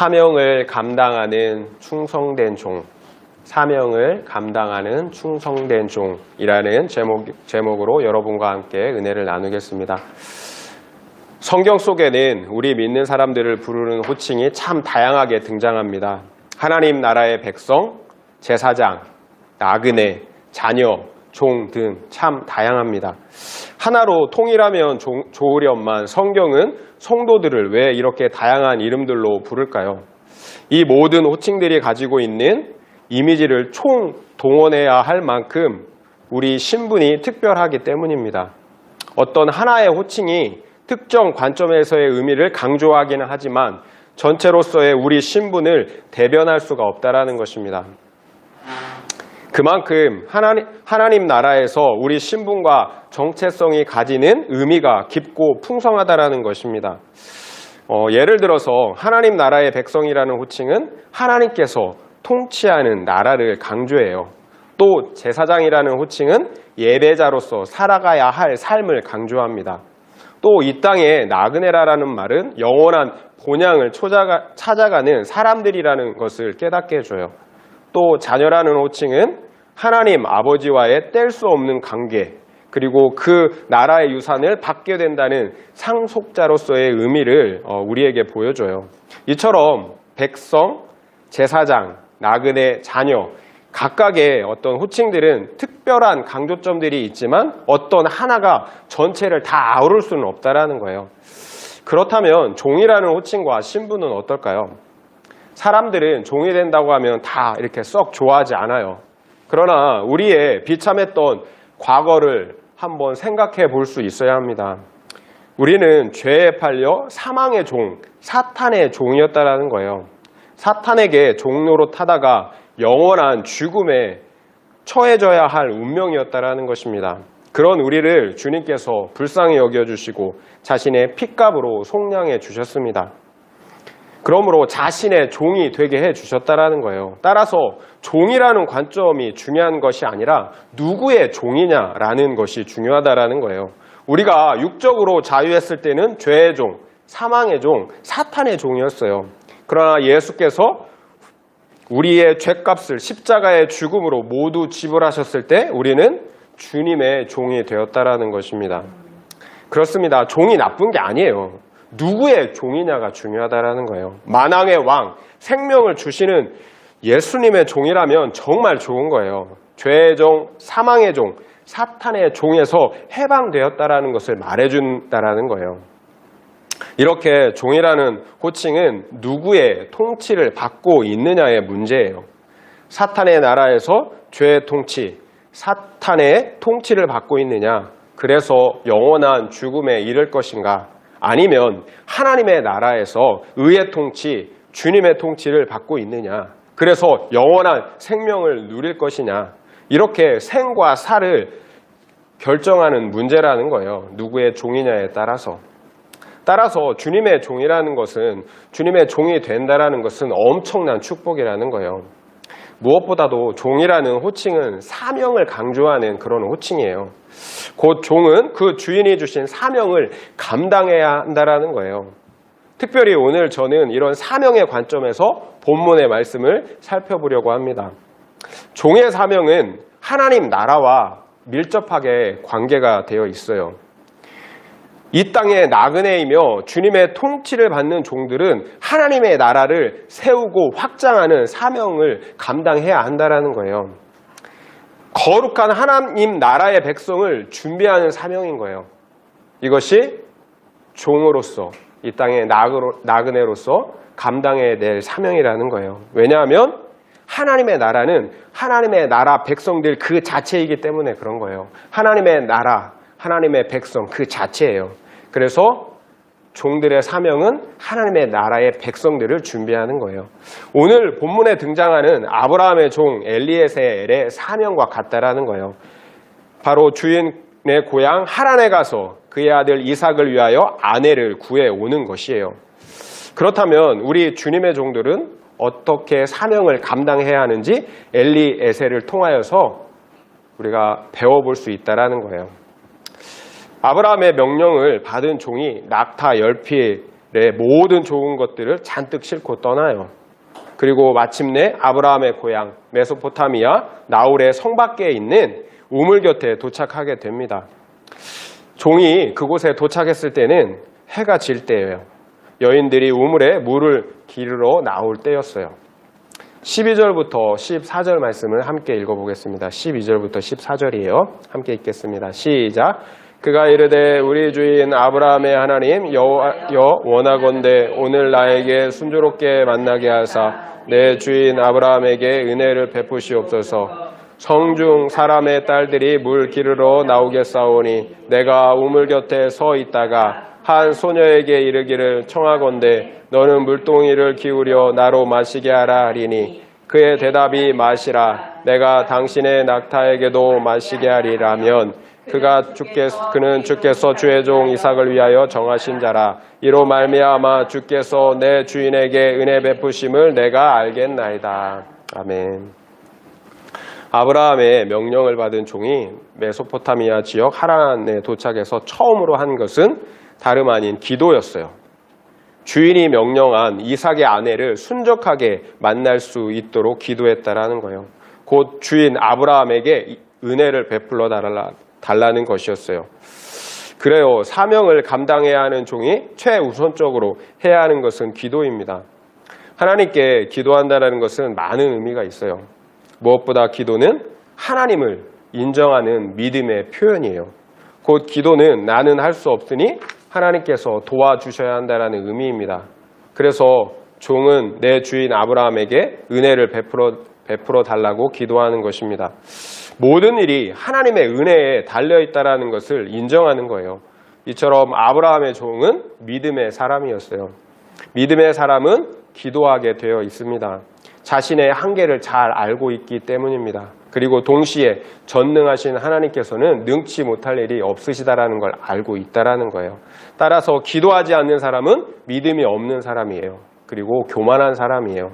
사명을 감당하는 충성된 종, 사명을 감당하는 충성된 종이라는 제목으로 여러분과 함께 은혜를 나누겠습니다. 성경 속에는 우리 믿는 사람들을 부르는 호칭이 참 다양하게 등장합니다. 하나님 나라의 백성, 제사장, 나그네, 자녀, 종 등 참 다양합니다. 하나로 통일하면 좋으련만 성경은 성도들을 왜 이렇게 다양한 이름들로 부를까요? 이 모든 호칭들이 가지고 있는 이미지를 총동원해야 할 만큼 우리 신분이 특별하기 때문입니다. 어떤 하나의 호칭이 특정 관점에서의 의미를 강조하기는 하지만 전체로서의 우리 신분을 대변할 수가 없다라는 것입니다. 그만큼 하나님 나라에서 우리 신분과 정체성이 가지는 의미가 깊고 풍성하다라는 것입니다. 예를 들어서 하나님 나라의 백성이라는 호칭은 하나님께서 통치하는 나라를 강조해요. 또 제사장이라는 호칭은 예배자로서 살아가야 할 삶을 강조합니다. 또 이 땅의 나그네라라는 말은 영원한 본향을 찾아가는 사람들이라는 것을 깨닫게 해줘요. 또 자녀라는 호칭은 하나님 아버지와의 뗄 수 없는 관계, 그리고 그 나라의 유산을 받게 된다는 상속자로서의 의미를 우리에게 보여줘요. 이처럼 백성, 제사장, 나그네, 자녀 각각의 어떤 호칭들은 특별한 강조점들이 있지만 어떤 하나가 전체를 다 아우를 수는 없다라는 거예요. 그렇다면 종이라는 호칭과 신분은 어떨까요? 사람들은 종이 된다고 하면 다 이렇게 썩 좋아하지 않아요. 그러나 우리의 비참했던 과거를 한번 생각해 볼 수 있어야 합니다. 우리는 죄에 팔려 사망의 종, 사탄의 종이었다라는 거예요. 사탄에게 종로로 타다가 영원한 죽음에 처해져야 할 운명이었다라는 것입니다. 그런 우리를 주님께서 불쌍히 여겨주시고 자신의 핏값으로 속량해 주셨습니다. 그러므로 자신의 종이 되게 해주셨다라는 거예요. 따라서 종이라는 관점이 중요한 것이 아니라 누구의 종이냐라는 것이 중요하다라는 거예요. 우리가 육적으로 자유했을 때는 죄의 종, 사망의 종, 사탄의 종이었어요. 그러나 예수께서 우리의 죄값을 십자가의 죽음으로 모두 지불하셨을 때 우리는 주님의 종이 되었다라는 것입니다. 그렇습니다. 종이 나쁜 게 아니에요. 누구의 종이냐가 중요하다라는 거예요. 만왕의 왕, 생명을 주시는 예수님의 종이라면 정말 좋은 거예요. 죄의 종, 사망의 종, 사탄의 종에서 해방되었다라는 것을 말해준다라는 거예요. 이렇게 종이라는 호칭은 누구의 통치를 받고 있느냐의 문제예요. 사탄의 나라에서 죄의 통치, 사탄의 통치를 받고 있느냐, 그래서 영원한 죽음에 이를 것인가, 아니면 하나님의 나라에서 의의 통치, 주님의 통치를 받고 있느냐, 그래서 영원한 생명을 누릴 것이냐, 이렇게 생과 사를 결정하는 문제라는 거예요. 누구의 종이냐에 따라서 주님의 종이라는 것은, 주님의 종이 된다라는 것은 엄청난 축복이라는 거예요. 무엇보다도 종이라는 호칭은 사명을 강조하는 그런 호칭이에요. 곧 종은 그 주인이 주신 사명을 감당해야 한다라는 거예요. 특별히 오늘 저는 이런 사명의 관점에서 본문의 말씀을 살펴보려고 합니다. 종의 사명은 하나님 나라와 밀접하게 관계가 되어 있어요. 이 땅의 나그네이며 주님의 통치를 받는 종들은 하나님의 나라를 세우고 확장하는 사명을 감당해야 한다는 거예요. 거룩한 하나님 나라의 백성을 준비하는 사명인 거예요. 이것이 종으로서, 이 땅의 나그네로서 감당해야 될 사명이라는 거예요. 왜냐하면 하나님의 나라는 하나님의 나라 백성들 그 자체이기 때문에 그런 거예요. 하나님의 나라, 하나님의 백성 그 자체예요. 그래서 종들의 사명은 하나님의 나라의 백성들을 준비하는 거예요. 오늘 본문에 등장하는 아브라함의 종 엘리에셀의 사명과 같다라는 거예요. 바로 주인의 고향 하란에 가서 그의 아들 이삭을 위하여 아내를 구해 오는 것이에요. 그렇다면 우리 주님의 종들은 어떻게 사명을 감당해야 하는지 엘리에셀을 통하여서 우리가 배워볼 수 있다라는 거예요. 아브라함의 명령을 받은 종이 낙타 10피의 모든 좋은 것들을 잔뜩 싣고 떠나요. 그리고 마침내 아브라함의 고향 메소포타미아 나홀의 성 밖에 있는 우물 곁에 도착하게 됩니다. 종이 그곳에 도착했을 때는 해가 질 때예요. 여인들이 우물에 물을 기르러 나올 때였어요. 12절부터 14절 말씀을 함께 읽어보겠습니다. 12절부터 14절이에요. 함께 읽겠습니다. 시작. 그가 이르되 우리 주인 아브라함의 하나님 여호와여 원하건대 오늘 나에게 순조롭게 만나게 하사 내 주인 아브라함에게 은혜를 베푸시옵소서. 성중 사람의 딸들이 물 기르러 나오겠사오니 내가 우물 곁에 서 있다가 한 소녀에게 이르기를 청하건대 너는 물동이를 기울여 나로 마시게 하라 하리니 그의 대답이 마시라 내가 당신의 낙타에게도 마시게 하리라면 그는 주께서 주의 종 이삭을 위하여 정하신 자라. 이로 말미암아 주께서 내 주인에게 은혜 베푸심을 내가 알겠나이다. 아멘. 아브라함의 명령을 받은 종이 메소포타미아 지역 하란에 도착해서 처음으로 한 것은 다름 아닌 기도였어요. 주인이 명령한 이삭의 아내를 순적하게 만날 수 있도록 기도했다라는 거예요. 곧 주인 아브라함에게 은혜를 베풀어 달라는 것이었어요. 그래요. 사명을 감당해야 하는 종이 최우선적으로 해야 하는 것은 기도입니다. 하나님께 기도한다는 것은 많은 의미가 있어요. 무엇보다 기도는 하나님을 인정하는 믿음의 표현이에요. 곧 기도는 나는 할 수 없으니 하나님께서 도와주셔야 한다는 의미입니다. 그래서 종은 내 주인 아브라함에게 은혜를 베풀어 달라고 기도하는 것입니다. 모든 일이 하나님의 은혜에 달려있다는 것을 인정하는 거예요. 이처럼 아브라함의 종은 믿음의 사람이었어요. 믿음의 사람은 기도하게 되어 있습니다. 자신의 한계를 잘 알고 있기 때문입니다. 그리고 동시에 전능하신 하나님께서는 능치 못할 일이 없으시다라는 걸 알고 있다라는 거예요. 따라서 기도하지 않는 사람은 믿음이 없는 사람이에요. 그리고 교만한 사람이에요.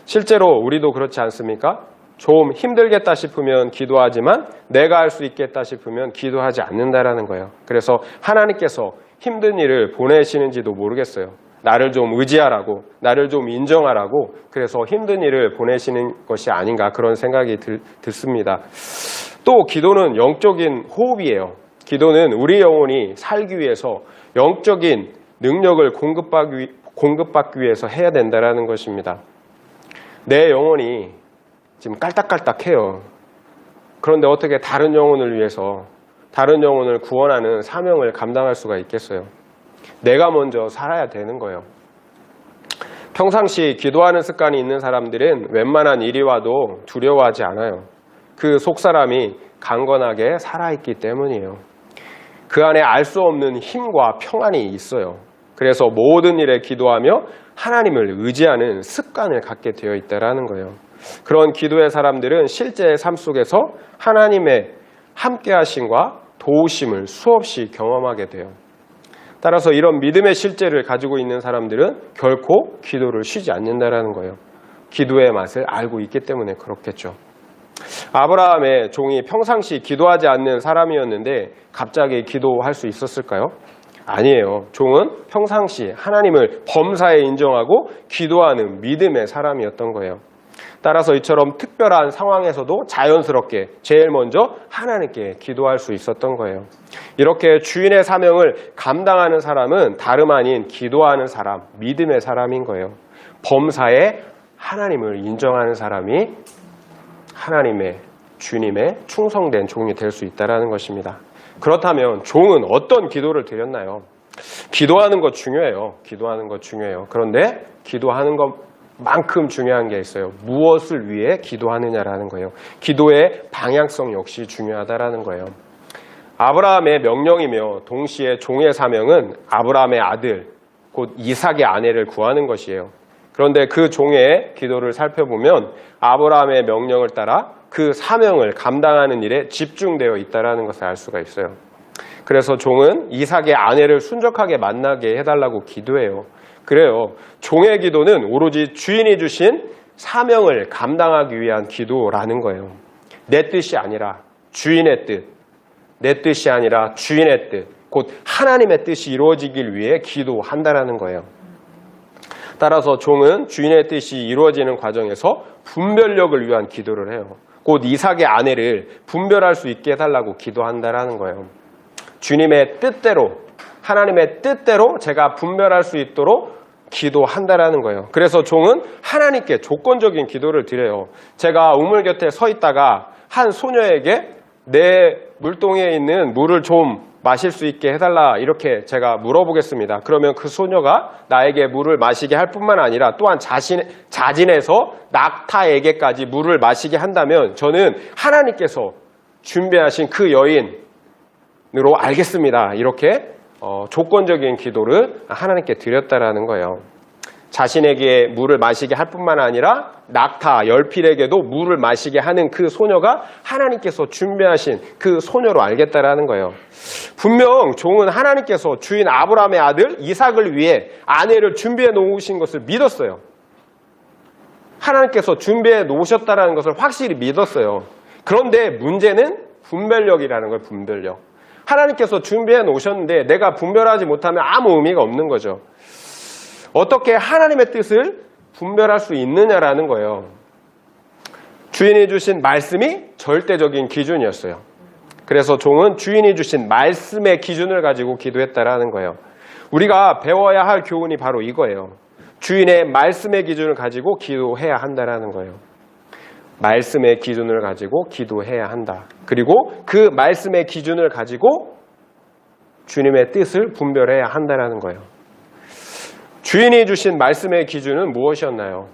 실제로 우리도 그렇지 않습니까? 좀 힘들겠다 싶으면 기도하지만 내가 할 수 있겠다 싶으면 기도하지 않는다라는 거예요. 그래서 하나님께서 힘든 일을 보내시는지도 모르겠어요. 나를 좀 의지하라고, 나를 좀 인정하라고, 그래서 힘든 일을 보내시는 것이 아닌가 그런 생각이 듣습니다. 또 기도는 영적인 호흡이에요. 기도는 우리 영혼이 살기 위해서 영적인 능력을 공급받기 위해서 해야 된다는 것입니다. 내 영혼이 지금 깔딱깔딱해요. 그런데 어떻게 다른 영혼을 위해서 다른 영혼을 구원하는 사명을 감당할 수가 있겠어요? 내가 먼저 살아야 되는 거예요. 평상시 기도하는 습관이 있는 사람들은 웬만한 일이 와도 두려워하지 않아요. 그 속사람이 강건하게 살아있기 때문이에요. 그 안에 알 수 없는 힘과 평안이 있어요. 그래서 모든 일에 기도하며 하나님을 의지하는 습관을 갖게 되어 있다는 거예요. 그런 기도의 사람들은 실제 삶 속에서 하나님의 함께하심과 도우심을 수없이 경험하게 돼요. 따라서 이런 믿음의 실제를 가지고 있는 사람들은 결코 기도를 쉬지 않는다는 거예요. 기도의 맛을 알고 있기 때문에 그렇겠죠. 아브라함의 종이 평상시 기도하지 않는 사람이었는데 갑자기 기도할 수 있었을까요? 아니에요. 종은 평상시 하나님을 범사에 인정하고 기도하는 믿음의 사람이었던 거예요. 따라서 이처럼 특별한 상황에서도 자연스럽게 제일 먼저 하나님께 기도할 수 있었던 거예요. 이렇게 주인의 사명을 감당하는 사람은 다름 아닌 기도하는 사람, 믿음의 사람인 거예요. 범사에 하나님을 인정하는 사람이 하나님의 주님의 충성된 종이 될 수 있다는 것입니다. 그렇다면 종은 어떤 기도를 드렸나요? 기도하는 것 중요해요. 기도하는 것 중요해요. 그런데 기도하는 것만큼 중요한 게 있어요. 무엇을 위해 기도하느냐라는 거예요. 기도의 방향성 역시 중요하다라는 거예요. 아브라함의 명령이며 동시에 종의 사명은 아브라함의 아들, 곧 이삭의 아내를 구하는 것이에요. 그런데 그 종의 기도를 살펴보면 아브라함의 명령을 따라 그 사명을 감당하는 일에 집중되어 있다는 것을 알 수가 있어요. 그래서 종은 이삭의 아내를 순적하게 만나게 해달라고 기도해요. 그래요. 종의 기도는 오로지 주인이 주신 사명을 감당하기 위한 기도라는 거예요. 내 뜻이 아니라 주인의 뜻, 내 뜻이 아니라 주인의 뜻, 곧 하나님의 뜻이 이루어지길 위해 기도한다라는 거예요. 따라서 종은 주인의 뜻이 이루어지는 과정에서 분별력을 위한 기도를 해요. 곧 이삭의 아내를 분별할 수 있게 해달라고 기도한다라는 거예요. 주님의 뜻대로, 하나님의 뜻대로 제가 분별할 수 있도록 기도한다라는 거예요. 그래서 종은 하나님께 조건적인 기도를 드려요. 제가 우물 곁에 서 있다가 한 소녀에게 내 물동이에 있는 물을 좀 마실 수 있게 해달라 이렇게 제가 물어보겠습니다. 그러면 그 소녀가 나에게 물을 마시게 할 뿐만 아니라 또한 자진해서 낙타에게까지 물을 마시게 한다면 저는 하나님께서 준비하신 그 여인으로 알겠습니다. 이렇게 조건적인 기도를 하나님께 드렸다라는 거예요. 자신에게 물을 마시게 할 뿐만 아니라 낙타, 열필에게도 물을 마시게 하는 그 소녀가 하나님께서 준비하신 그 소녀로 알겠다라는 거예요. 분명 종은 하나님께서 주인 아브라함의 아들 이삭을 위해 아내를 준비해 놓으신 것을 믿었어요. 하나님께서 준비해 놓으셨다는 것을 확실히 믿었어요. 그런데 문제는 분별력이라는 거예요. 분별력. 하나님께서 준비해 놓으셨는데 내가 분별하지 못하면 아무 의미가 없는 거죠. 어떻게 하나님의 뜻을 분별할 수 있느냐라는 거예요. 주인이 주신 말씀이 절대적인 기준이었어요. 그래서 종은 주인이 주신 말씀의 기준을 가지고 기도했다라는 거예요. 우리가 배워야 할 교훈이 바로 이거예요. 주인의 말씀의 기준을 가지고 기도해야 한다라는 거예요. 말씀의 기준을 가지고 기도해야 한다. 그리고 그 말씀의 기준을 가지고 주님의 뜻을 분별해야 한다라는 거예요. 주인이 주신 말씀의 기준은 무엇이었나요?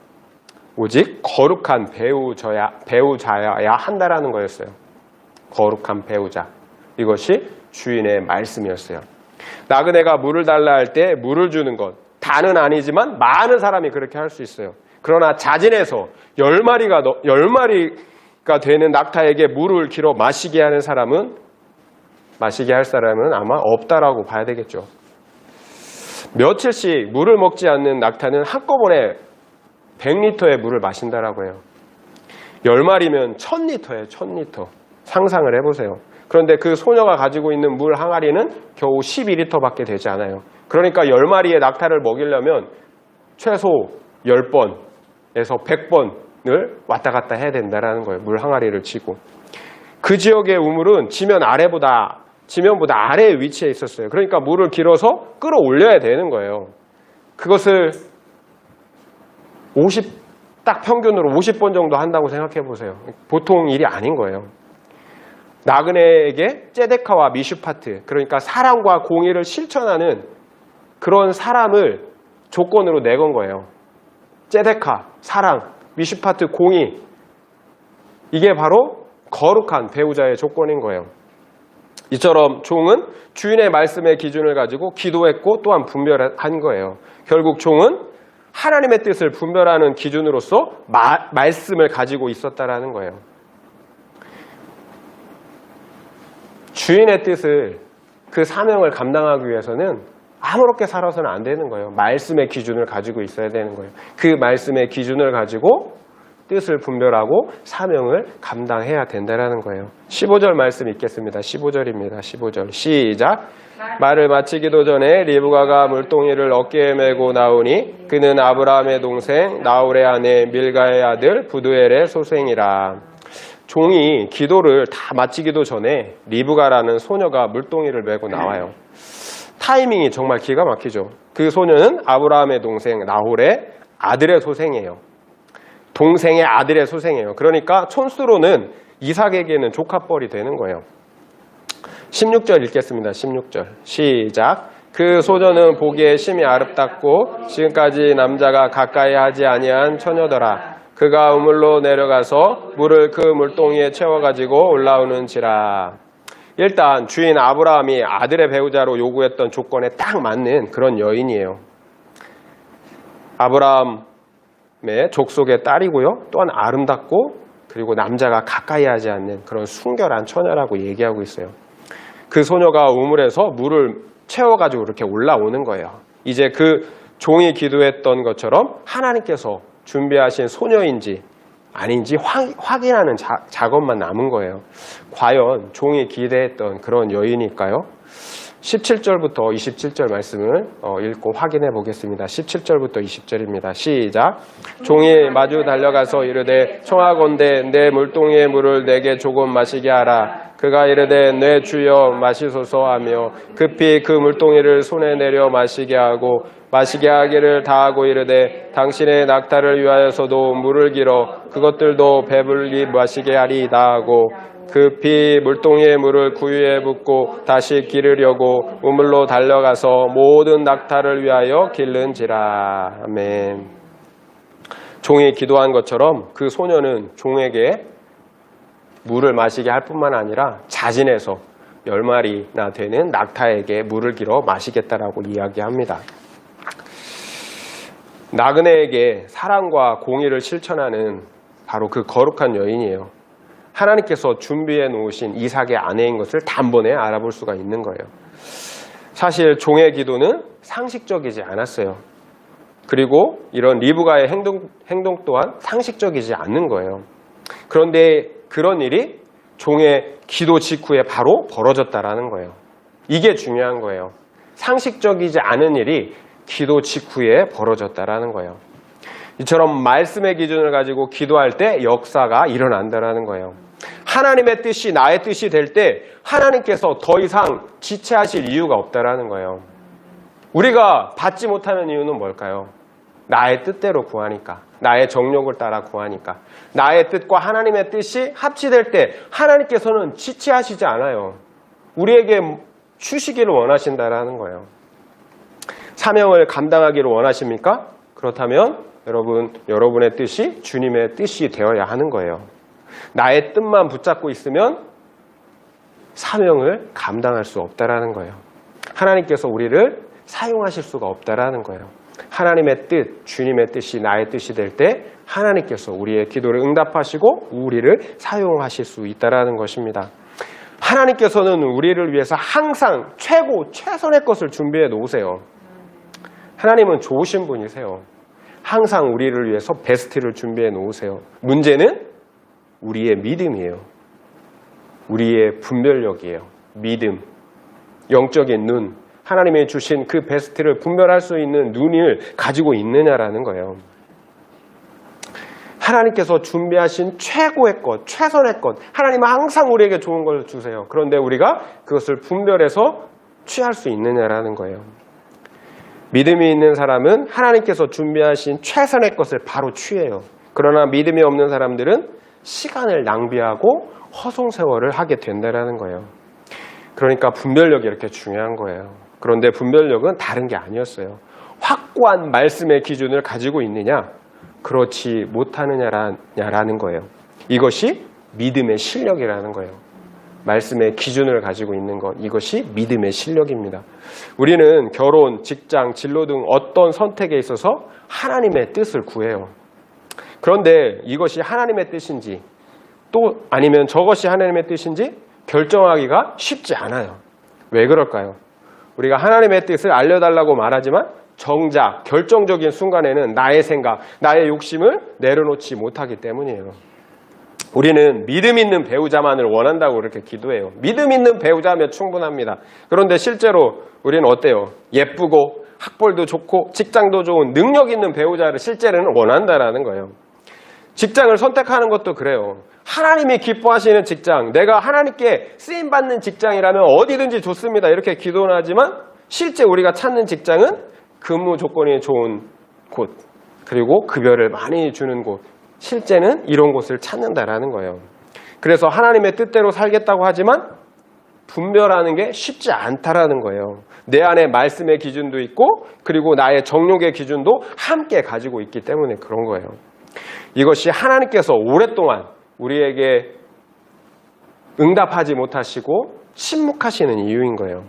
오직 거룩한 배우자여야 한다라는 거였어요. 거룩한 배우자. 이것이 주인의 말씀이었어요. 나그네가 물을 달라 할 때 물을 주는 것. 다는 아니지만 많은 사람이 그렇게 할 수 있어요. 그러나 자진해서 10마리가 되는 낙타에게 물을 길어 마시게 할 사람은 아마 없다라고 봐야 되겠죠. 며칠씩 물을 먹지 않는 낙타는 한꺼번에 100리터의 물을 마신다라고 해요. 10마리면 1000리터예요. 1000리터. 상상을 해보세요. 그런데 그 소녀가 가지고 있는 물 항아리는 겨우 12리터밖에 되지 않아요. 그러니까 10마리의 낙타를 먹이려면 최소 10번에서 100번을 왔다 갔다 해야 된다라는 거예요. 물 항아리를 쥐고. 그 지역의 우물은 지면보다 아래에 위치해 있었어요. 그러니까 물을 길어서 끌어올려야 되는 거예요. 그것을 딱 평균으로 50번 정도 한다고 생각해 보세요. 보통 일이 아닌 거예요. 나그네에게 ጼ데카와 미슈파트, 그러니까 사랑과 공의를 실천하는 그런 사람을 조건으로 내건 거예요. ጼ데카, 사랑, 미슈파트, 공의. 이게 바로 거룩한 배우자의 조건인 거예요. 이처럼 종은 주인의 말씀의 기준을 가지고 기도했고 또한 분별한 거예요. 결국 종은 하나님의 뜻을 분별하는 기준으로서 말씀을 가지고 있었다라는 거예요. 주인의 뜻을, 그 사명을 감당하기 위해서는 아무렇게 살아서는 안 되는 거예요. 말씀의 기준을 가지고 있어야 되는 거예요. 그 말씀의 기준을 가지고 뜻을 분별하고 사명을 감당해야 된다는 거예요. 15절 말씀 읽겠습니다. 15절입니다. 15절 시작. 말을 마치기도 전에 리브가가 물동이를 어깨에 메고 나오니 그는 아브라함의 동생 나홀의 아내 밀가의 아들 부두엘의 소생이라. 종이 기도를 다 마치기도 전에 리브가라는 소녀가 물동이를 메고 나와요. 타이밍이 정말 기가 막히죠. 그 소녀는 아브라함의 동생 나홀의 아들의 소생이에요. 동생의 아들의 소생이에요. 그러니까 촌수로는 이삭에게는 조카뻘이 되는 거예요. 16절 읽겠습니다. 16절 시작. 그 소녀는 보기에 심히 아름답고 지금까지 남자가 가까이 하지 아니한 처녀더라. 그가 우물로 내려가서 물을 그 물동이에 채워가지고 올라오는지라. 일단 주인 아브라함이 아들의 배우자로 요구했던 조건에 딱 맞는 그런 여인이에요. 아브라함의 족속의 딸이고요. 또한 아름답고 그리고 남자가 가까이 하지 않는 그런 순결한 처녀라고 얘기하고 있어요. 그 소녀가 우물에서 물을 채워가지고 이렇게 올라오는 거예요. 이제 그 종이 기도했던 것처럼 하나님께서 준비하신 소녀인지 아닌지 확인하는 작업만 남은 거예요. 과연 종이 기대했던 그런 여인일까요? 17절부터 27절 말씀을 읽고 확인해 보겠습니다. 17절부터 20절입니다. 시작. 종이 마주 달려가서 이르되 청하건대 내 물동이의 물을 내게 조금 마시게 하라. 그가 이르되 내 주여 마시소서 하며 급히 그 물동이를 손에 내려 마시게 하고 마시게 하기를 다하고 이르되 당신의 낙타를 위하여서도 물을 길어 그것들도 배불리 마시게 하리이다 하고 급히 물동이의 물을 구유에 붓고 다시 기르려고 우물로 달려가서 모든 낙타를 위하여 기른지라. 아멘. 종이 기도한 것처럼 그 소녀는 종에게 물을 마시게 할 뿐만 아니라 자진해서 10마리나 되는 낙타에게 물을 길어 마시겠다라고 이야기합니다. 나그네에게 사랑과 공의를 실천하는 바로 그 거룩한 여인이에요. 하나님께서 준비해 놓으신 이삭의 아내인 것을 단번에 알아볼 수가 있는 거예요. 사실 종의 기도는 상식적이지 않았어요. 그리고 이런 리브가의 행동 또한 상식적이지 않는 거예요. 그런데 그런 일이 종의 기도 직후에 바로 벌어졌다라는 거예요. 이게 중요한 거예요. 상식적이지 않은 일이 기도 직후에 벌어졌다라는 거예요. 이처럼 말씀의 기준을 가지고 기도할 때 역사가 일어난다라는 거예요. 하나님의 뜻이 나의 뜻이 될 때 하나님께서 더 이상 지체하실 이유가 없다라는 거예요. 우리가 받지 못하는 이유는 뭘까요? 나의 뜻대로 구하니까, 나의 정욕을 따라 구하니까, 나의 뜻과 하나님의 뜻이 합치될 때 하나님께서는 지체하시지 않아요. 우리에게 주시기를 원하신다라는 거예요. 사명을 감당하기를 원하십니까? 그렇다면 여러분의 뜻이 주님의 뜻이 되어야 하는 거예요. 나의 뜻만 붙잡고 있으면 사명을 감당할 수 없다라는 거예요. 하나님께서 우리를 사용하실 수가 없다라는 거예요. 하나님의 뜻, 주님의 뜻이 나의 뜻이 될 때 하나님께서 우리의 기도를 응답하시고 우리를 사용하실 수 있다라는 것입니다. 하나님께서는 우리를 위해서 항상 최선의 것을 준비해 놓으세요. 하나님은 좋으신 분이세요. 항상 우리를 위해서 베스트를 준비해 놓으세요. 문제는 우리의 믿음이에요. 우리의 분별력이에요. 믿음, 영적인 눈, 하나님이 주신 그 베스트를 분별할 수 있는 눈을 가지고 있느냐라는 거예요. 하나님께서 준비하신 최고의 것, 최선의 것, 하나님은 항상 우리에게 좋은 걸 주세요. 그런데 우리가 그것을 분별해서 취할 수 있느냐라는 거예요. 믿음이 있는 사람은 하나님께서 준비하신 최선의 것을 바로 취해요. 그러나 믿음이 없는 사람들은 시간을 낭비하고 허송세월을 하게 된다는 거예요. 그러니까 분별력이 이렇게 중요한 거예요. 그런데 분별력은 다른 게 아니었어요. 확고한 말씀의 기준을 가지고 있느냐, 그렇지 못하느냐라는 거예요. 이것이 믿음의 실력이라는 거예요. 말씀의 기준을 가지고 있는 것, 이것이 믿음의 실력입니다. 우리는 결혼, 직장, 진로 등 어떤 선택에 있어서 하나님의 뜻을 구해요. 그런데 이것이 하나님의 뜻인지 또 아니면 저것이 하나님의 뜻인지 결정하기가 쉽지 않아요. 왜 그럴까요? 우리가 하나님의 뜻을 알려달라고 말하지만 정작 결정적인 순간에는 나의 생각, 나의 욕심을 내려놓지 못하기 때문이에요. 우리는 믿음 있는 배우자만을 원한다고 그렇게 기도해요. 믿음 있는 배우자면 충분합니다. 그런데 실제로 우리는 어때요? 예쁘고 학벌도 좋고 직장도 좋은 능력 있는 배우자를 실제로는 원한다라는 거예요. 직장을 선택하는 것도 그래요. 하나님이 기뻐하시는 직장, 내가 하나님께 쓰임받는 직장이라면 어디든지 좋습니다. 이렇게 기도는 하지만 실제 우리가 찾는 직장은 근무 조건이 좋은 곳, 그리고 급여를 많이 주는 곳, 실제는 이런 곳을 찾는다라는 거예요. 그래서 하나님의 뜻대로 살겠다고 하지만 분별하는 게 쉽지 않다라는 거예요. 내 안에 말씀의 기준도 있고 그리고 나의 정욕의 기준도 함께 가지고 있기 때문에 그런 거예요. 이것이 하나님께서 오랫동안 우리에게 응답하지 못하시고 침묵하시는 이유인 거예요.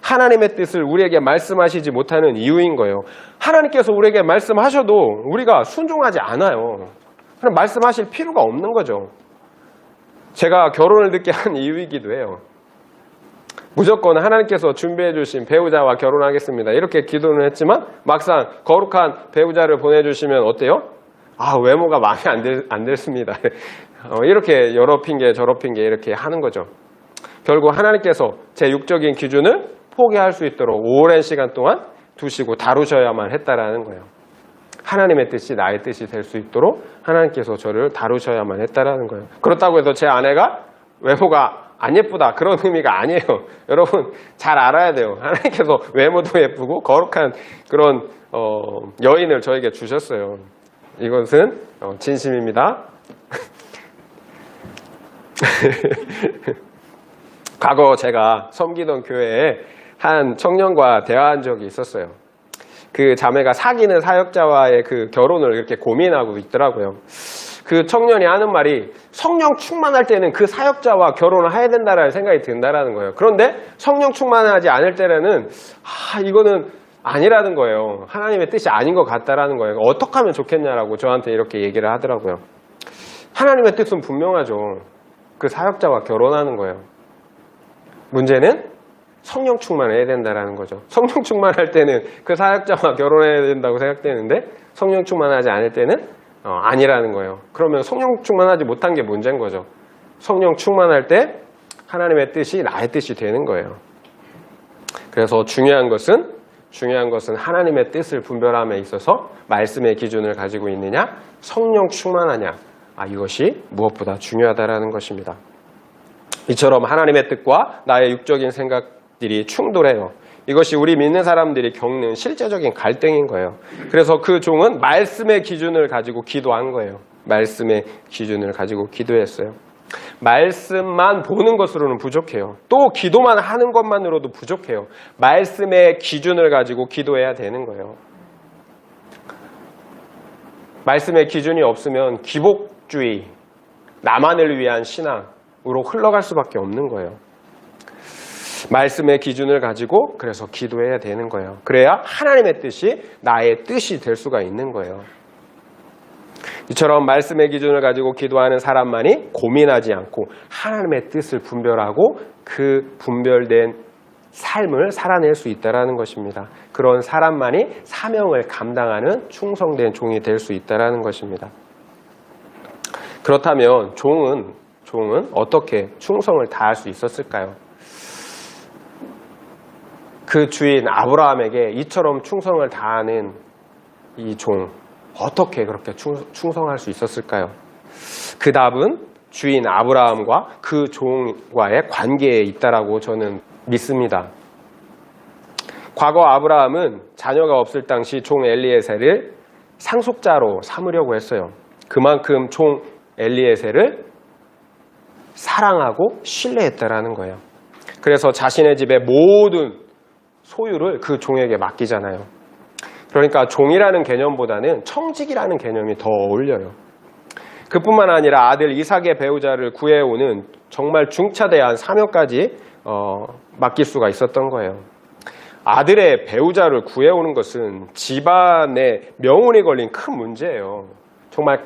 하나님의 뜻을 우리에게 말씀하시지 못하는 이유인 거예요. 하나님께서 우리에게 말씀하셔도 우리가 순종하지 않아요. 그럼 말씀하실 필요가 없는 거죠. 제가 결혼을 늦게 한 이유이기도 해요. 무조건 하나님께서 준비해 주신 배우자와 결혼하겠습니다. 이렇게 기도는 했지만 막상 거룩한 배우자를 보내주시면 어때요? 외모가 마음에 안 들습니다. 이렇게 여러 핑계 저러 핑계 이렇게 하는 거죠. 결국 하나님께서 제 육적인 기준을 포기할 수 있도록 오랜 시간 동안 두시고 다루셔야만 했다라는 거예요. 하나님의 뜻이 나의 뜻이 될 수 있도록 하나님께서 저를 다루셔야만 했다라는 거예요. 그렇다고 해서 제 아내가 외모가 안 예쁘다 그런 의미가 아니에요. 여러분 잘 알아야 돼요. 하나님께서 외모도 예쁘고 거룩한 그런 여인을 저에게 주셨어요. 이것은 진심입니다. 과거 제가 섬기던 교회에 한 청년과 대화한 적이 있었어요. 그 자매가 사귀는 사역자와의 그 결혼을 이렇게 고민하고 있더라고요. 그 청년이 하는 말이 성령 충만할 때는 그 사역자와 결혼을 해야 된다라는 생각이 든다라는 거예요. 그런데 성령 충만하지 않을 때는 이거는 아니라는 거예요. 하나님의 뜻이 아닌 것 같다라는 거예요. 어떻게 하면 좋겠냐라고 저한테 이렇게 얘기를 하더라고요. 하나님의 뜻은 분명하죠. 그 사역자와 결혼하는 거예요. 문제는 성령 충만해야 된다라는 거죠. 성령 충만할 때는 그 사역자와 결혼해야 된다고 생각되는데 성령 충만하지 않을 때는 아니라는 거예요. 그러면 성령 충만하지 못한 게 문제인 거죠. 성령 충만할 때 하나님의 뜻이 나의 뜻이 되는 거예요. 그래서 중요한 것은 하나님의 뜻을 분별함에 있어서 말씀의 기준을 가지고 있느냐, 성령 충만하냐, 이것이 무엇보다 중요하다라는 것입니다. 이처럼 하나님의 뜻과 나의 육적인 생각들이 충돌해요. 이것이 우리 믿는 사람들이 겪는 실제적인 갈등인 거예요. 그래서 그 종은 말씀의 기준을 가지고 기도한 거예요. 말씀의 기준을 가지고 기도했어요. 말씀만 보는 것으로는 부족해요. 또 기도만 하는 것만으로도 부족해요. 말씀의 기준을 가지고 기도해야 되는 거예요. 말씀의 기준이 없으면 기복주의, 나만을 위한 신앙으로 흘러갈 수밖에 없는 거예요. 말씀의 기준을 가지고 그래서 기도해야 되는 거예요. 그래야 하나님의 뜻이 나의 뜻이 될 수가 있는 거예요. 이처럼 말씀의 기준을 가지고 기도하는 사람만이 고민하지 않고 하나님의 뜻을 분별하고 그 분별된 삶을 살아낼 수 있다는 것입니다. 그런 사람만이 사명을 감당하는 충성된 종이 될 수 있다는 것입니다. 그렇다면 종은 어떻게 충성을 다할 수 있었을까요? 그 주인 아브라함에게 이처럼 충성을 다하는 이 종, 어떻게 그렇게 충성할 수 있었을까요? 그 답은 주인 아브라함과 그 종과의 관계에 있다라고 저는 믿습니다. 과거 아브라함은 자녀가 없을 당시 종 엘리에셀을 상속자로 삼으려고 했어요. 그만큼 종 엘리에셀을 사랑하고 신뢰했다라는 거예요. 그래서 자신의 집의 모든 소유를 그 종에게 맡기잖아요. 그러니까 종이라는 개념보다는 청직이라는 개념이 더 어울려요. 그뿐만 아니라 아들 이삭의 배우자를 구해오는 정말 중차대한 사명까지 맡길 수가 있었던 거예요. 아들의 배우자를 구해오는 것은 집안의 명운이 걸린 큰 문제예요. 정말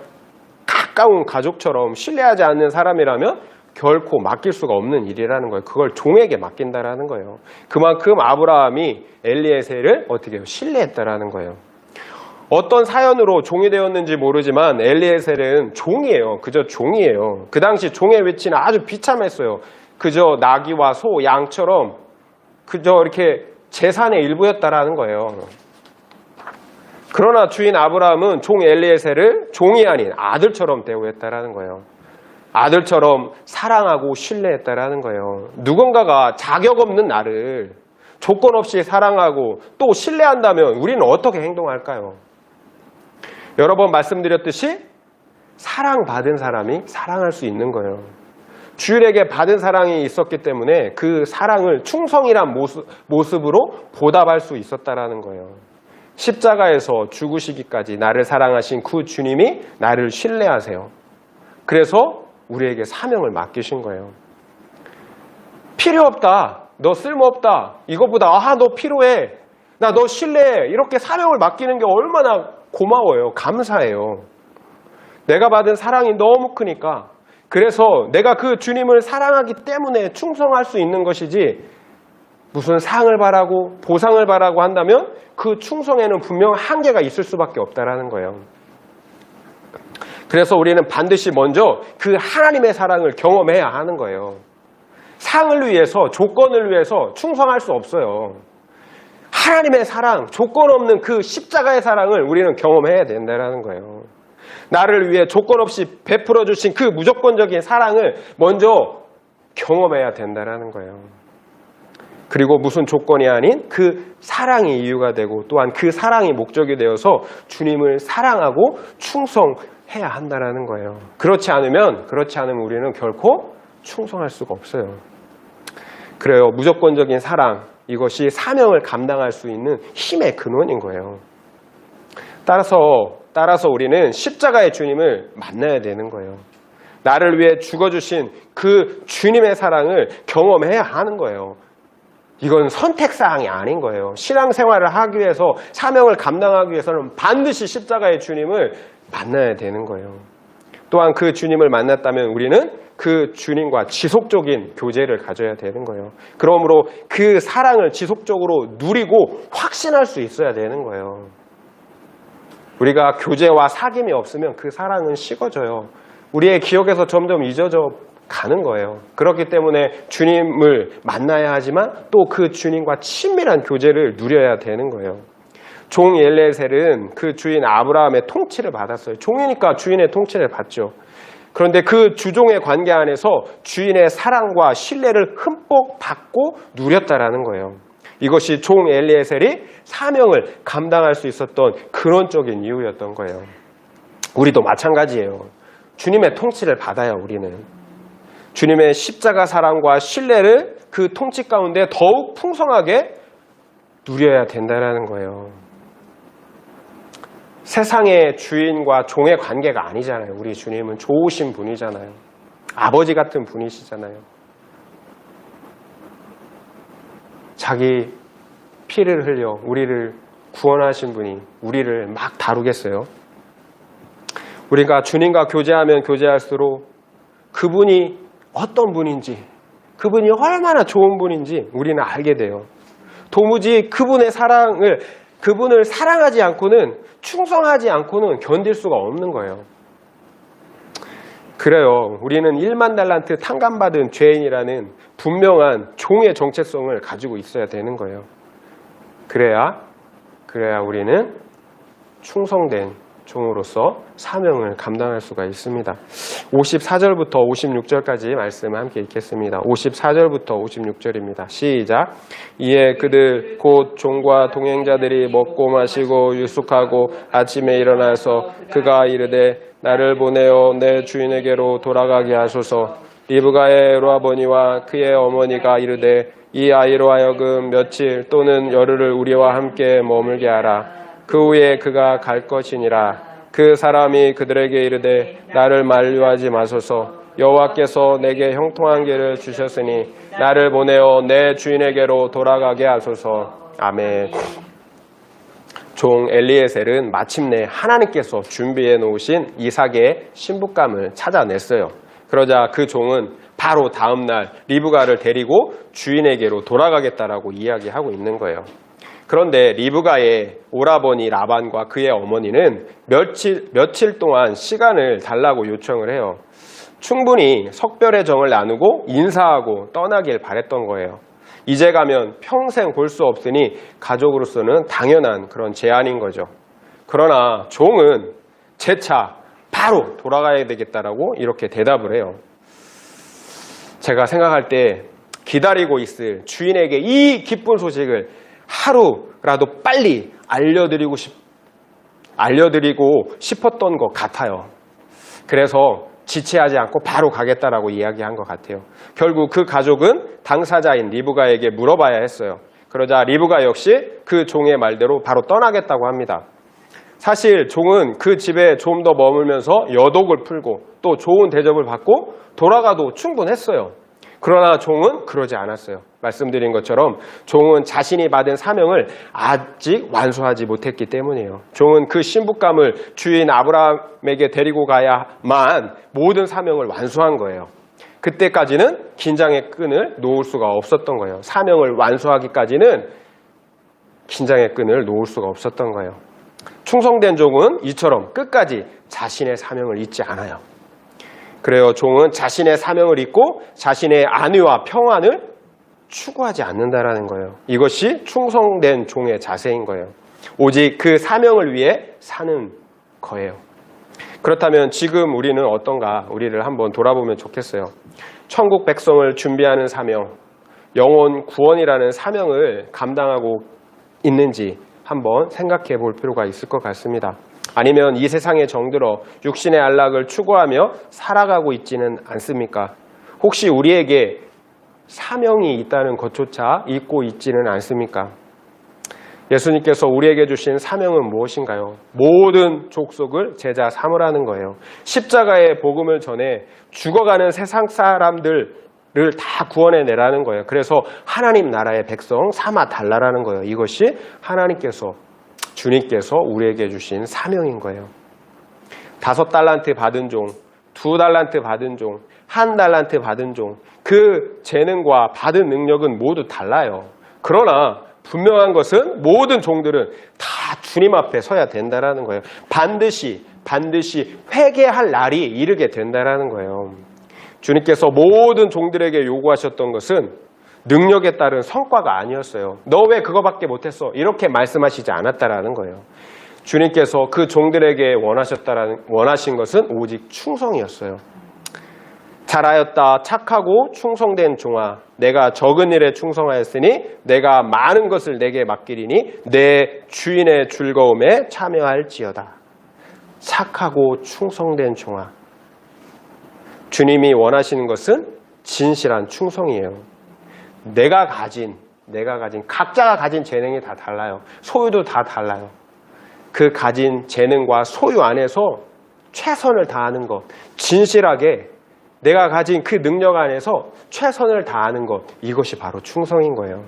가까운 가족처럼 신뢰하지 않는 사람이라면 결코 맡길 수가 없는 일이라는 거예요. 그걸 종에게 맡긴다라는 거예요. 그만큼 아브라함이 엘리에셀을 어떻게 해요? 신뢰했다라는 거예요. 어떤 사연으로 종이 되었는지 모르지만 엘리에셀은 종이에요. 그저 종이에요. 그 당시 종의 위치는 아주 비참했어요. 그저 나귀와 소, 양처럼 그저 이렇게 재산의 일부였다라는 거예요. 그러나 주인 아브라함은 종 엘리에셀을 종이 아닌 아들처럼 대우했다라는 거예요. 아들처럼 사랑하고 신뢰했다라는 거예요. 누군가가 자격 없는 나를 조건 없이 사랑하고 또 신뢰한다면 우리는 어떻게 행동할까요? 여러 번 말씀드렸듯이 사랑받은 사람이 사랑할 수 있는 거예요. 주일에게 받은 사랑이 있었기 때문에 그 사랑을 충성이란 모습으로 보답할 수 있었다라는 거예요. 십자가에서 죽으시기까지 나를 사랑하신 그 주님이 나를 신뢰하세요. 그래서 우리에게 사명을 맡기신 거예요. 필요 없다. 너 쓸모없다. 이거보다 너 필요해. 나 너 신뢰해. 이렇게 사명을 맡기는 게 얼마나 고마워요. 감사해요. 내가 받은 사랑이 너무 크니까. 그래서 내가 그 주님을 사랑하기 때문에 충성할 수 있는 것이지 무슨 상을 바라고 보상을 바라고 한다면 그 충성에는 분명 한계가 있을 수밖에 없다라는 거예요. 그래서 우리는 반드시 먼저 그 하나님의 사랑을 경험해야 하는 거예요. 상을 위해서, 조건을 위해서 충성할 수 없어요. 하나님의 사랑, 조건 없는 그 십자가의 사랑을 우리는 경험해야 된다는 거예요. 나를 위해 조건 없이 베풀어 주신 그 무조건적인 사랑을 먼저 경험해야 된다는 거예요. 그리고 무슨 조건이 아닌 그 사랑이 이유가 되고 또한 그 사랑이 목적이 되어서 주님을 사랑하고 충성해야 한다는 거예요. 그렇지 않으면 우리는 결코 충성할 수가 없어요. 그래요. 무조건적인 사랑, 이것이 사명을 감당할 수 있는 힘의 근원인 거예요. 따라서 우리는 십자가의 주님을 만나야 되는 거예요. 나를 위해 죽어주신 그 주님의 사랑을 경험해야 하는 거예요. 이건 선택사항이 아닌 거예요. 신앙생활을 하기 위해서, 사명을 감당하기 위해서는 반드시 십자가의 주님을 만나야 되는 거예요. 또한 그 주님을 만났다면 우리는 그 주님과 지속적인 교제를 가져야 되는 거예요. 그러므로 그 사랑을 지속적으로 누리고 확신할 수 있어야 되는 거예요. 우리가 교제와 사귐이 없으면 그 사랑은 식어져요. 우리의 기억에서 점점 잊어져 가는 거예요. 그렇기 때문에 주님을 만나야 하지만 또 그 주님과 친밀한 교제를 누려야 되는 거예요. 종 엘리에셀은 그 주인 아브라함의 통치를 받았어요. 종이니까 주인의 통치를 받죠. 그런데 그 주종의 관계 안에서 주인의 사랑과 신뢰를 흠뻑 받고 누렸다라는 거예요. 이것이 종 엘리에셀이 사명을 감당할 수 있었던 근원적인 이유였던 거예요. 우리도 마찬가지예요. 주님의 통치를 받아야 우리는 주님의 십자가 사랑과 신뢰를 그 통치 가운데 더욱 풍성하게 누려야 된다는 거예요. 세상의 주인과 종의 관계가 아니잖아요. 우리 주님은 좋으신 분이잖아요. 아버지 같은 분이시잖아요. 자기 피를 흘려 우리를 구원하신 분이 우리를 막 다루겠어요? 우리가 주님과 교제하면 교제할수록 그분이 어떤 분인지, 그분이 얼마나 좋은 분인지 우리는 알게 돼요. 도무지 그분을 사랑하지 않고는, 충성하지 않고는 견딜 수가 없는 거예요. 그래요. 우리는 1만 달란트 탕감받은 죄인이라는 분명한 종의 정체성을 가지고 있어야 되는 거예요. 그래야 우리는 충성된 종으로서 사명을 감당할 수가 있습니다. 54절부터 56절까지 말씀을 함께 읽겠습니다. 54절부터 56절입니다. 시작. 이에 그들 곧 종과 동행자들이 먹고 마시고 유숙하고 아침에 일어나서 그가 이르되 나를 보내어 내 주인에게로 돌아가게 하소서. 리브가의 오라버니와 그의 어머니가 이르되 이 아이로 하여금 며칠 또는 열흘을 우리와 함께 머물게 하라. 그 후에 그가 갈 것이니라. 그 사람이 그들에게 이르되 나를 만류하지 마소서. 여호와께서 내게 형통한 길을 주셨으니 나를 보내어 내 주인에게로 돌아가게 하소서. 아멘. 종 엘리에셀은 마침내 하나님께서 준비해 놓으신 이삭의 신부감을 찾아냈어요. 그러자 그 종은 바로 다음날 리브가를 데리고 주인에게로 돌아가겠다라고 이야기하고 있는 거예요. 그런데 리브가의 오라버니 라반과 그의 어머니는 며칠 동안 시간을 달라고 요청을 해요. 충분히 석별의 정을 나누고 인사하고 떠나길 바랬던 거예요. 이제 가면 평생 볼 수 없으니 가족으로서는 당연한 그런 제안인 거죠. 그러나 종은 재차 바로 돌아가야 되겠다라고 이렇게 대답을 해요. 제가 생각할 때 기다리고 있을 주인에게 이 기쁜 소식을 하루라도 빨리 알려드리고 싶었던 것 같아요. 그래서 지체하지 않고 바로 가겠다라고 이야기한 것 같아요. 결국 그 가족은 당사자인 리브가에게 물어봐야 했어요. 그러자 리브가 역시 그 종의 말대로 바로 떠나겠다고 합니다. 사실 종은 그 집에 좀 더 머물면서 여독을 풀고 또 좋은 대접을 받고 돌아가도 충분했어요. 그러나 종은 그러지 않았어요. 말씀드린 것처럼 종은 자신이 받은 사명을 아직 완수하지 못했기 때문이에요. 종은 그 신부감을 주인 아브라함에게 데리고 가야만 모든 사명을 완수한 거예요. 그때까지는 긴장의 끈을 놓을 수가 없었던 거예요. 사명을 완수하기까지는 긴장의 끈을 놓을 수가 없었던 거예요. 충성된 종은 이처럼 끝까지 자신의 사명을 잊지 않아요. 그래요. 종은 자신의 사명을 잊고 자신의 안위와 평안을 추구하지 않는다라는 거예요. 이것이 충성된 종의 자세인 거예요. 오직 그 사명을 위해 사는 거예요. 그렇다면 지금 우리는 어떤가? 우리를 한번 돌아보면 좋겠어요. 천국 백성을 준비하는 사명, 영혼 구원이라는 사명을 감당하고 있는지 한번 생각해 볼 필요가 있을 것 같습니다. 아니면 이 세상에 정들어 육신의 안락을 추구하며 살아가고 있지는 않습니까? 혹시 우리에게 사명이 있다는 것조차 잊고 있지는 않습니까? 예수님께서 우리에게 주신 사명은 무엇인가요? 모든 족속을 제자 삼으라는 거예요. 십자가의 복음을 전해 죽어가는 세상 사람들을 다 구원해내라는 거예요. 그래서 하나님 나라의 백성 삼아 달라라는 거예요. 이것이 하나님께서, 주님께서 우리에게 주신 사명인 거예요. 5달란트 받은 종, 2달란트 받은 종, 1달란트 받은 종, 그 재능과 받은 능력은 모두 달라요. 그러나 분명한 것은 모든 종들은 다 주님 앞에 서야 된다라는 거예요. 반드시 회개할 날이 이르게 된다라는 거예요. 주님께서 모든 종들에게 요구하셨던 것은 능력에 따른 성과가 아니었어요. 너 왜 그거밖에 못했어? 이렇게 말씀하시지 않았다라는 거예요. 주님께서 그 종들에게 원하신 것은 오직 충성이었어요. 잘하였다 착하고 충성된 종아, 내가 적은 일에 충성하였으니 내가 많은 것을 내게 맡기리니 내 주인의 즐거움에 참여할지어다. 착하고 충성된 종아. 주님이 원하시는 것은 진실한 충성이에요. 내가 가진 각자가 가진 재능이 다 달라요. 소유도 다 달라요. 그 가진 재능과 소유 안에서 최선을 다하는 것, 진실하게 내가 가진 그 능력 안에서 최선을 다하는 것, 이것이 바로 충성인 거예요.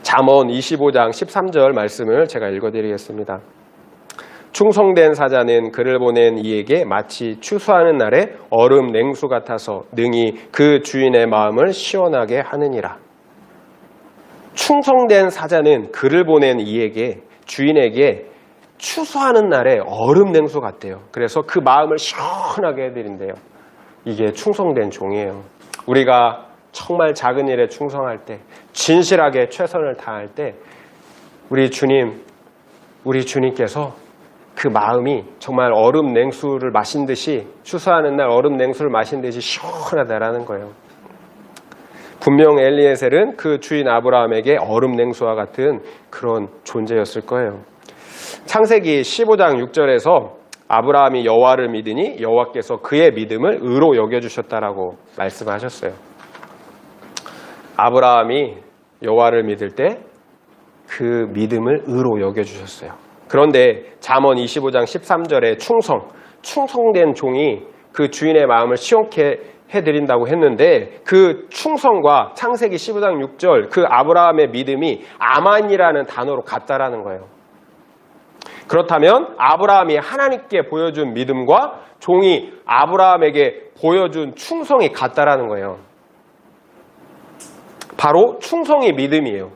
잠언 25장 13절 말씀을 제가 읽어드리겠습니다. 충성된 사자는 그를 보낸 이에게 마치 추수하는 날에 얼음 냉수 같아서 능히 그 주인의 마음을 시원하게 하느니라. 충성된 사자는 그를 보낸 이에게, 주인에게 추수하는 날에 얼음 냉수 같대요. 그래서 그 마음을 시원하게 해드린대요. 이게 충성된 종이에요. 우리가 정말 작은 일에 충성할 때, 진실하게 최선을 다할 때 우리 주님께서 그 마음이 정말 얼음 냉수를 마신 듯이, 추수하는 날 얼음 냉수를 마신 듯이 시원하다라는 거예요. 분명 엘리에셀은 그 주인 아브라함에게 얼음 냉수와 같은 그런 존재였을 거예요. 창세기 15장 6절에서 아브라함이 여호와를 믿으니 여호와께서 그의 믿음을 의로 여겨주셨다라고 말씀하셨어요. 아브라함이 여호와를 믿을 때 그 믿음을 의로 여겨주셨어요. 그런데 잠언 25장 13절에 충성된 종이 그 주인의 마음을 시원케 해드린다고 했는데 그 충성과 창세기 15장 6절 그 아브라함의 믿음이 아만이라는 단어로 같다라는 거예요. 그렇다면 아브라함이 하나님께 보여준 믿음과 종이 아브라함에게 보여준 충성이 같다라는 거예요. 바로 충성이 믿음이에요.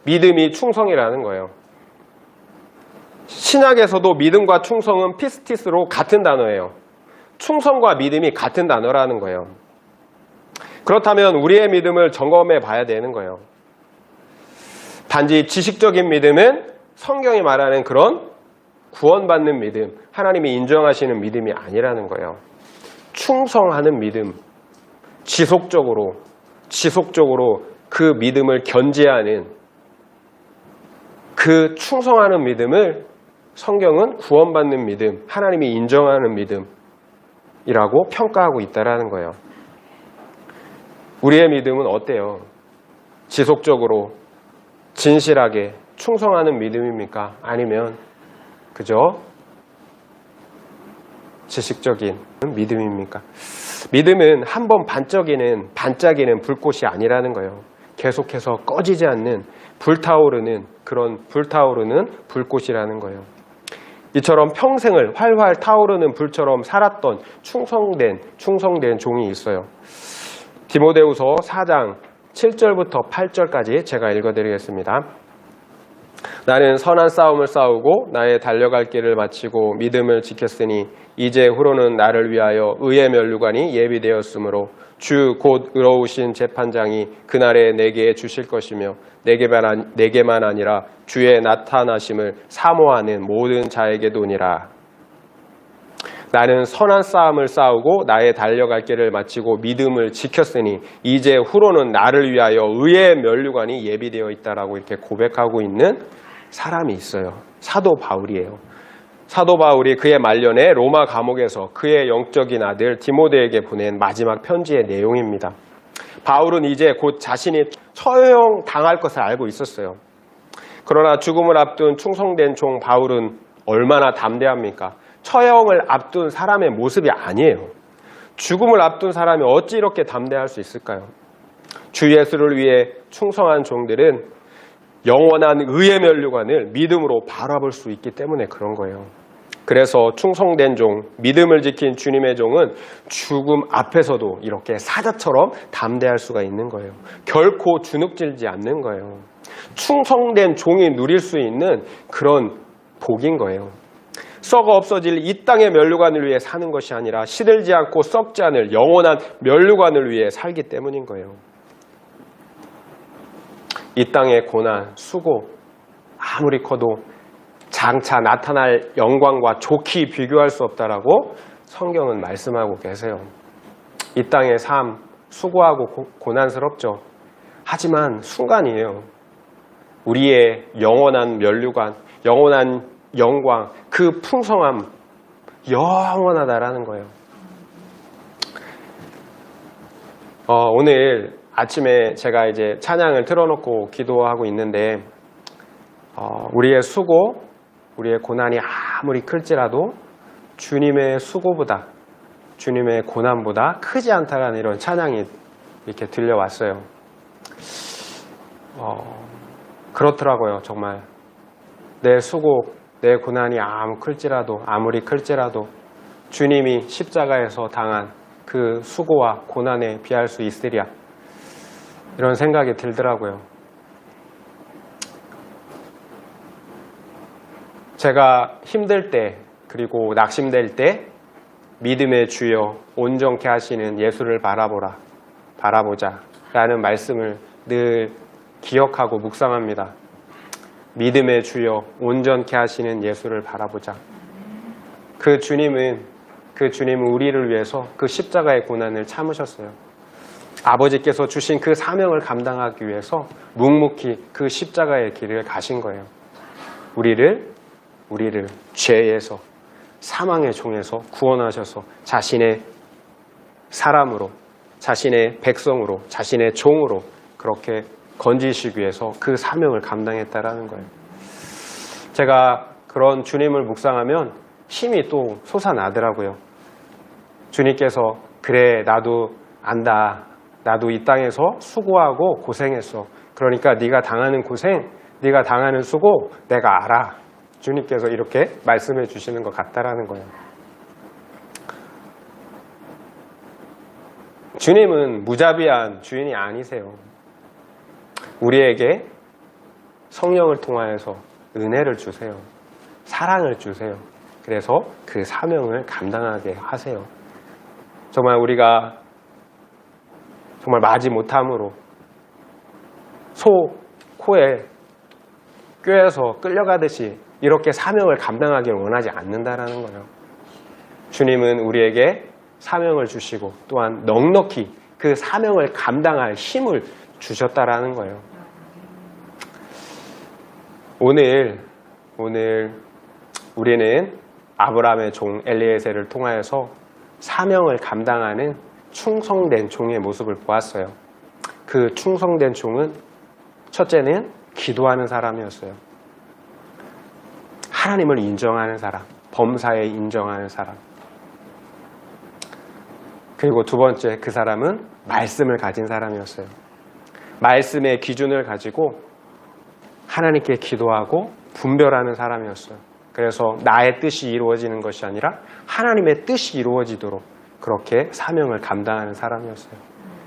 믿음이 충성이라는 거예요. 신약에서도 믿음과 충성은 피스티스로 같은 단어예요. 충성과 믿음이 같은 단어라는 거예요. 그렇다면 우리의 믿음을 점검해 봐야 되는 거예요. 단지 지식적인 믿음은 성경이 말하는 그런 구원받는 믿음, 하나님이 인정하시는 믿음이 아니라는 거예요. 충성하는 믿음, 지속적으로 그 믿음을 견지하는, 그 충성하는 믿음을 성경은 구원받는 믿음, 하나님이 인정하는 믿음이라고 평가하고 있다라는 거예요. 우리의 믿음은 어때요? 지속적으로 진실하게 충성하는 믿음입니까? 아니면 그저 지식적인 믿음입니까? 믿음은 한번 반짝이는 불꽃이 아니라는 거예요. 계속해서 꺼지지 않는 불타오르는 불꽃이라는 거예요. 이처럼 평생을 활활 타오르는 불처럼 살았던 충성된 종이 있어요. 디모데후서 4장 7절부터 8절까지 제가 읽어드리겠습니다. 나는 선한 싸움을 싸우고 나의 달려갈 길을 마치고 믿음을 지켰으니 이제 후로는 나를 위하여 의의 면류관이 예비되었으므로 주 곧 의로우신 재판장이 그날에 내게 주실 것이며 내게만 아니라 주의 나타나심을 사모하는 모든 자에게도니라. 나는 선한 싸움을 싸우고 나의 달려갈 길을 마치고 믿음을 지켰으니 이제 후로는 나를 위하여 의의 면류관이 예비되어 있다라고 이렇게 고백하고 있는 사람이 있어요. 사도 바울이에요. 사도 바울이 그의 말년에 로마 감옥에서 그의 영적인 아들 디모데에게 보낸 마지막 편지의 내용입니다. 바울은 이제 곧 자신이 처형 당할 것을 알고 있었어요. 그러나 죽음을 앞둔 충성된 종 바울은 얼마나 담대합니까? 처형을 앞둔 사람의 모습이 아니에요. 죽음을 앞둔 사람이 어찌 이렇게 담대할 수 있을까요? 주 예수를 위해 충성한 종들은 영원한 의의 면류관을 믿음으로 바라볼 수 있기 때문에 그런 거예요. 그래서 충성된 종, 믿음을 지킨 주님의 종은 죽음 앞에서도 이렇게 사자처럼 담대할 수가 있는 거예요. 결코 주눅들지 않는 거예요. 충성된 종이 누릴 수 있는 그런 복인 거예요. 썩어 없어질 이 땅의 면류관을 위해 사는 것이 아니라 시들지 않고 썩지 않을 영원한 면류관을 위해 살기 때문인 거예요. 이 땅의 고난, 수고 아무리 커도 장차 나타날 영광과 좋게 비교할 수 없다라고 성경은 말씀하고 계세요. 이 땅의 삶, 수고하고 고난스럽죠. 하지만 순간이에요. 우리의 영원한 면류관, 영원한 영광, 그 풍성함 영원하다라는 거예요. 오늘 아침에 제가 이제 찬양을 틀어놓고 기도하고 있는데 우리의 수고, 우리의 고난이 아무리 클지라도 주님의 수고보다, 주님의 고난보다 크지 않다라는 이런 찬양이 이렇게 들려왔어요. 그렇더라고요. 정말 내 수고, 내 고난이 아무리 클지라도 주님이 십자가에서 당한 그 수고와 고난에 비할 수 있으랴, 이런 생각이 들더라고요. 제가 힘들 때, 그리고 낙심될 때 믿음의 주여 온전케 하시는 예수를 바라보자 라는 말씀을 늘 기억하고 묵상합니다. 믿음의 주여 온전케 하시는 예수를 바라보자. 그 주님은 우리를 위해서 그 십자가의 고난을 참으셨어요. 아버지께서 주신 그 사명을 감당하기 위해서 묵묵히 그 십자가의 길을 가신 거예요. 우리를 죄에서, 사망의 종에서 구원하셔서 자신의 사람으로, 자신의 백성으로, 자신의 종으로 그렇게 건지시기 위해서 그 사명을 감당했다라는 거예요. 제가 그런 주님을 묵상하면 힘이 또 솟아나더라고요. 주님께서 그래, 나도 안다. 나도 이 땅에서 수고하고 고생했어. 그러니까 네가 당하는 고생, 네가 당하는 수고 내가 알아. 주님께서 이렇게 말씀해 주시는 것 같다라는 거예요. 주님은 무자비한 주인이 아니세요. 우리에게 성령을 통하여서 은혜를 주세요. 사랑을 주세요. 그래서 그 사명을 감당하게 하세요. 정말 우리가 정말 마지 못함으로 코에 꿰어서 끌려가듯이 이렇게 사명을 감당하기를 원하지 않는다라는 거예요. 주님은 우리에게 사명을 주시고 또한 넉넉히 그 사명을 감당할 힘을 주셨다라는 거예요. 오늘 우리는 아브라함의 종 엘리에셀을 통하여서 사명을 감당하는 충성된 종의 모습을 보았어요. 그 충성된 종은 첫째는 기도하는 사람이었어요. 하나님을 인정하는 사람, 범사에 인정하는 사람. 그리고 두 번째, 그 사람은 말씀을 가진 사람이었어요. 말씀의 기준을 가지고 하나님께 기도하고 분별하는 사람이었어요. 그래서 나의 뜻이 이루어지는 것이 아니라 하나님의 뜻이 이루어지도록 그렇게 사명을 감당하는 사람이었어요.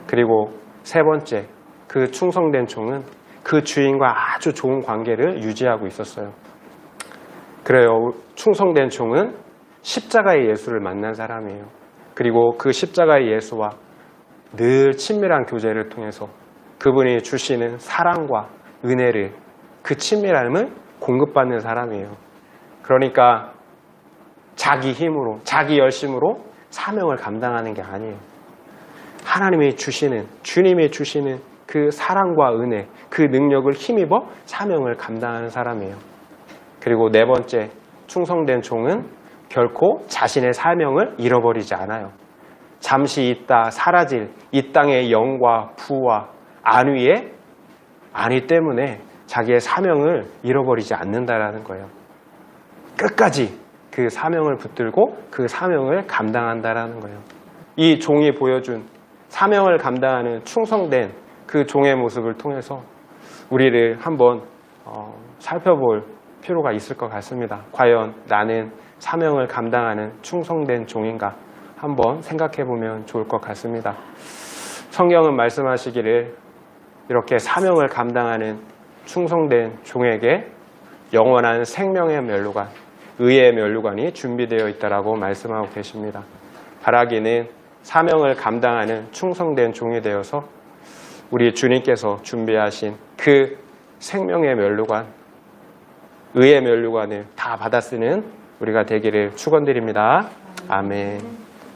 그리고 세 번째, 그 충성된 종은 그 주인과 아주 좋은 관계를 유지하고 있었어요. 그래요. 충성된 종은 십자가의 예수를 만난 사람이에요. 그리고 그 십자가의 예수와 늘 친밀한 교제를 통해서 그분이 주시는 사랑과 은혜를, 그 친밀함을 공급받는 사람이에요. 그러니까 자기 힘으로, 자기 열심으로 사명을 감당하는 게 아니에요. 하나님이 주시는, 주님이 주시는 그 사랑과 은혜, 그 능력을 힘입어 사명을 감당하는 사람이에요. 그리고 네 번째, 충성된 종은 결코 자신의 사명을 잃어버리지 않아요. 잠시 있다 사라질 이 땅의 영과 부와 안위 때문에 자기의 사명을 잃어버리지 않는다라는 거예요. 끝까지 그 사명을 붙들고 그 사명을 감당한다라는 거예요. 이 종이 보여준 사명을 감당하는 충성된 그 종의 모습을 통해서 우리를 한번 살펴볼 필요가 있을 것 같습니다. 과연 나는 사명을 감당하는 충성된 종인가? 한번 생각해 보면 좋을 것 같습니다. 성경은 말씀하시기를 이렇게 사명을 감당하는 충성된 종에게 영원한 생명의 면류관, 의의 면류관이 준비되어 있다라고 말씀하고 계십니다. 바라기는 사명을 감당하는 충성된 종이 되어서 우리 주님께서 준비하신 그 생명의 면류관, 의의 면류관을 다 받아 쓰는 우리가 되기를 축원드립니다. 아멘.